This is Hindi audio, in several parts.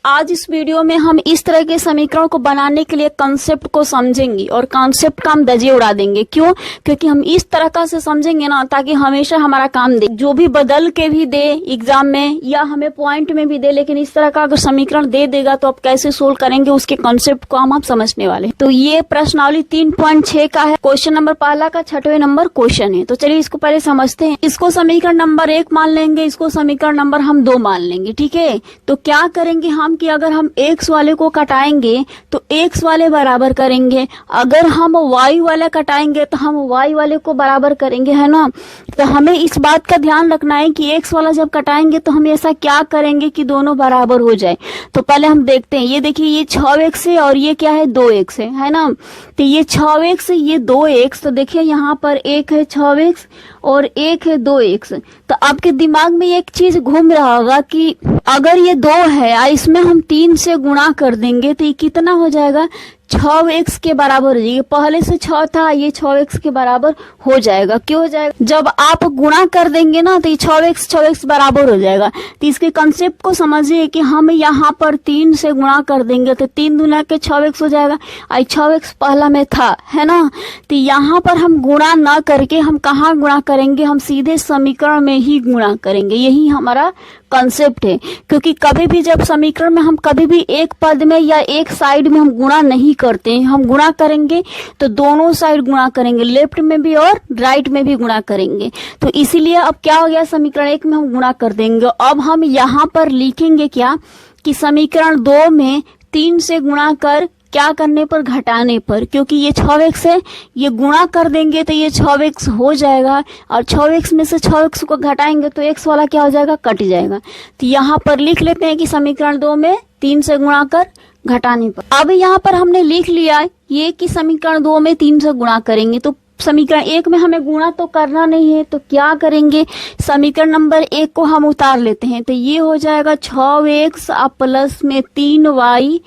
आज इस वीडियो में हम इस तरह के समीकरण को बनाने के लिए कंसेप्ट को समझेंगे और कंसेप्ट का हम दजे उड़ा देंगे। क्यों? क्योंकि हम इस तरह से समझेंगे ना ताकि हमेशा हमारा काम दे, जो भी बदल के भी दे एग्जाम में या हमें पॉइंट में भी दे, लेकिन इस तरह का अगर समीकरण दे देगा तो आप कैसे सोल्व करेंगे उसके कंसेप्ट को हम समझने वाले। तो ये प्रश्नावली 3.6 का है, क्वेश्चन नंबर पहला का 6वें नंबर क्वेश्चन है। तो चलिए इसको पहले समझते हैं। इसको समीकरण नंबर 1 मान लेंगे, इसको समीकरण नंबर हम 2 मान लेंगे। ठीक है, तो क्या करेंगे हम कि अगर हम x वाले को कटाएंगे तो x वाले बराबर करेंगे, अगर हम y वाले कटाएंगे तो हम y वाले को बराबर करेंगे, है ना। तो हमें इस बात का ध्यान रखना है कि x वाला जब कटाएंगे तो हम ऐसा क्या करेंगे कि दोनों बराबर हो जाए। तो पहले हम देखते हैं, ये देखिए ये 6x है और ये क्या है 2x है ना। तो ये 6x है, ये 2x, तो देखिए यहाँ पर एक है 6x और एक है 2x। तो आपके दिमाग में एक चीज घूम रहा होगा कि अगर ये 2 है, इसमें हम 3 से गुणा कर देंगे तो ये कितना हो जाएगा, 6x के बराबर हो जाएगा। पहले से 6 था, ये 6x के बराबर हो जाएगा। क्यों हो जाएगा? जब आप गुणा कर देंगे ना तो ये 6x बराबर हो जाएगा। तो इसके कंसेप्ट को समझिए कि हम यहाँ पर 3 से गुणा कर देंगे तो 3 दूना के 6x हो जाएगा। 6x पहला में था, है ना। तो यहाँ पर हम गुणा ना करके हम कहाँ गुणा करेंगे, हम सीधे समीकरण में ही गुणा करेंगे। यही हमारा कंसेप्ट है, क्योंकि कभी भी जब समीकरण में हम कभी भी एक पद में या एक साइड में हम गुणा नहीं करते हैं, हम गुणा करेंगे तो दोनों साइड गुणा करेंगे, लेफ्ट में भी और राइट में भी गुणा करेंगे। तो इसीलिए अब क्या हो गया, समीकरण 1 में हम गुणा कर देंगे। अब हम यहाँ पर लिखेंगे क्या कि समीकरण 2 में 3 से गुणा कर क्या करने पर, घटाने पर, क्योंकि ये 6x है, ये गुणा कर देंगे तो ये 6x हो जाएगा और 6x में से 6x को घटाएंगे तो x वाला क्या हो जाएगा, कट जाएगा। तो यहाँ पर लिख लेते हैं कि समीकरण 2 में 3 से गुणा कर घटाने पर। अब यहाँ पर हमने लिख लिया ये कि समीकरण 2 में 3 से गुणा करेंगे, तो समीकरण 1 में हमें गुणा तो करना नहीं है, तो क्या करेंगे, समीकरण नंबर 1 को हम उतार लेते हैं। तो ये हो जाएगा 6x प्लस में 3y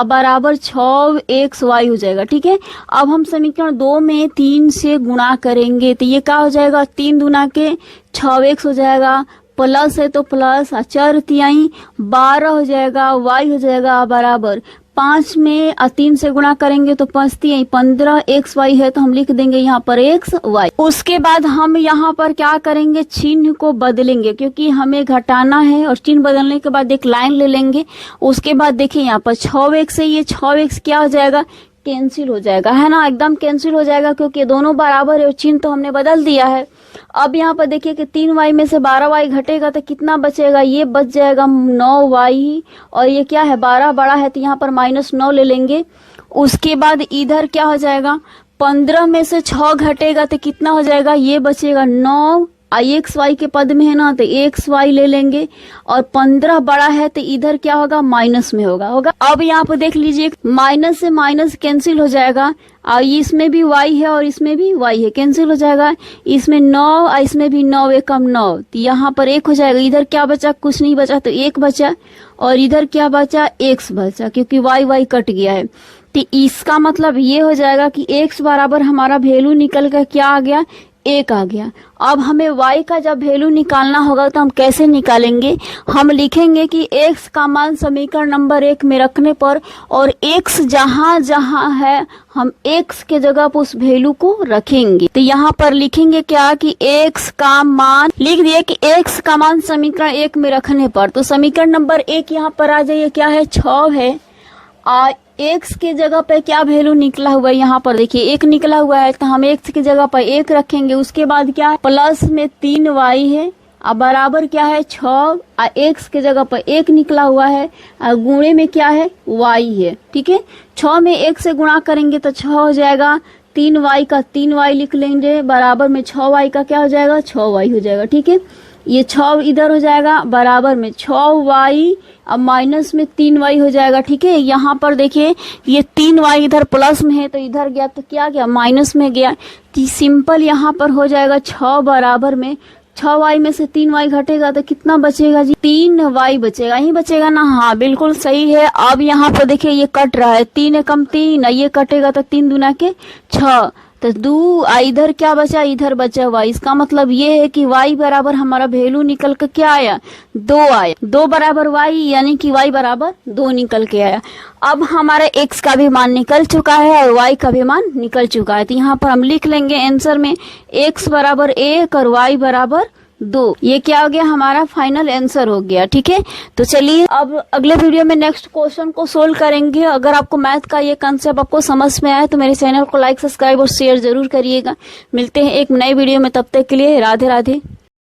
बराबर 6xy हो जाएगा। ठीक है, अब हम समीकरण 2 में 3 से गुणा करेंगे तो ये क्या हो जाएगा, 3 दूना के 6x हो जाएगा, प्लस है तो प्लस, 4 तिहाई 12 हो जाएगा, y हो जाएगा बराबर 5 में 3 से गुणा करेंगे तो 5 तिहाई 15, xy है तो हम लिख देंगे यहाँ पर xy। उसके बाद हम यहाँ पर क्या करेंगे, चिन्ह को बदलेंगे, क्योंकि हमें घटाना है और चिन्ह बदलने के बाद एक लाइन ले लेंगे। उसके बाद देखिए यहाँ पर 6x से ये 6x क्या हो जाएगा, कैंसिल हो जाएगा, है ना, एकदम कैंसिल हो जाएगा क्योंकि दोनों बराबर है और चिन्ह तो हमने बदल दिया है। अब यहाँ पर देखिए कि 3y में से 12y घटेगा तो कितना बचेगा, ये बच जाएगा 9y, और ये क्या है 12 बड़ा है तो यहाँ पर -9 ले लेंगे। उसके बाद इधर क्या हो जाएगा, 15 में से 6 घटेगा तो कितना हो जाएगा, ये बचेगा 9, xy के पद में है ना तो xy ले लेंगे, और 15 बड़ा है तो इधर क्या होगा, माइनस में होगा। अब यहाँ पर देख लीजिए माइनस से माइनस कैंसिल हो जाएगा, और इसमें भी y है और इसमें भी y है, कैंसिल हो जाएगा। इसमें 9, इसमें भी 9 एकम 9, तो यहाँ पर 1 हो जाएगा। इधर क्या बचा, कुछ नहीं बचा तो 1 बचा, और इधर क्या बचा, x बचा, क्योंकि y कट गया है। तो इसका मतलब ये हो जाएगा कि x बराबर हमारा वैल्यू निकल कर क्या आ गया, 1 आ गया। अब हमें y का जब वैल्यू निकालना होगा तो हम कैसे निकालेंगे, हम लिखेंगे कि x का मान समीकरण नंबर 1 में रखने पर, और x जहां जहां है हम x के जगह पर उस वैल्यू को रखेंगे। तो यहाँ पर लिखेंगे क्या कि x का मान, लिख दिए कि x का मान समीकरण 1 में रखने पर, तो समीकरण नंबर 1 यहाँ पर आ जाइए, क्या है 6 है, और x के जगह पे क्या वैल्यू निकला हुआ है, यहाँ पर देखिए 1 निकला हुआ है तो हम x की जगह पर 1 रखेंगे। उसके बाद क्या है, प्लस में 3y है अब बराबर क्या है 6, x के जगह पर 1 निकला हुआ है, गुणे में क्या है y है। ठीक है, 6 में 1 से गुणा करेंगे तो 6 हो जाएगा, 3y का 3y लिख लेंगे, बराबर में 6y का क्या हो जाएगा, 6y हो जाएगा। ठीक है, ये 6 इधर हो जाएगा, बराबर में 6y, अब माइनस में 3y हो जाएगा। ठीक है, यहाँ पर देखिए ये 3y इधर प्लस में है तो इधर गया तो क्या गया, माइनस में गया। तो सिंपल यहाँ पर हो जाएगा 6 बराबर में 6y में से 3y घटेगा तो कितना बचेगा जी, 3y बचेगा, यही बचेगा ना। हाँ बिल्कुल सही है। अब यहाँ पर देखिए ये कट रहा है, 3 एकम 3, ये कटेगा तो 3 दूना के 6, तो दो इधर क्या बचा, इधर बचा y। इसका मतलब ये है कि y बराबर हमारा वैल्यू निकल कर क्या आया, 2 आया। 2 बराबर y यानी कि y बराबर 2 निकल के आया। अब हमारा x का भी मान निकल चुका है और y का भी मान निकल चुका है। तो यहाँ पर हम लिख लेंगे आंसर में x बराबर 1 और y बराबर 2। ये क्या हो गया, हमारा फाइनल आंसर हो गया। ठीक है, तो चलिए अब अगले वीडियो में नेक्स्ट क्वेश्चन को सोल्व करेंगे। अगर आपको मैथ का ये कंसेप्ट आपको समझ में आया तो मेरे चैनल को लाइक, सब्सक्राइब और शेयर जरूर करिएगा। मिलते हैं एक नए वीडियो में, तब तक के लिए राधे राधे।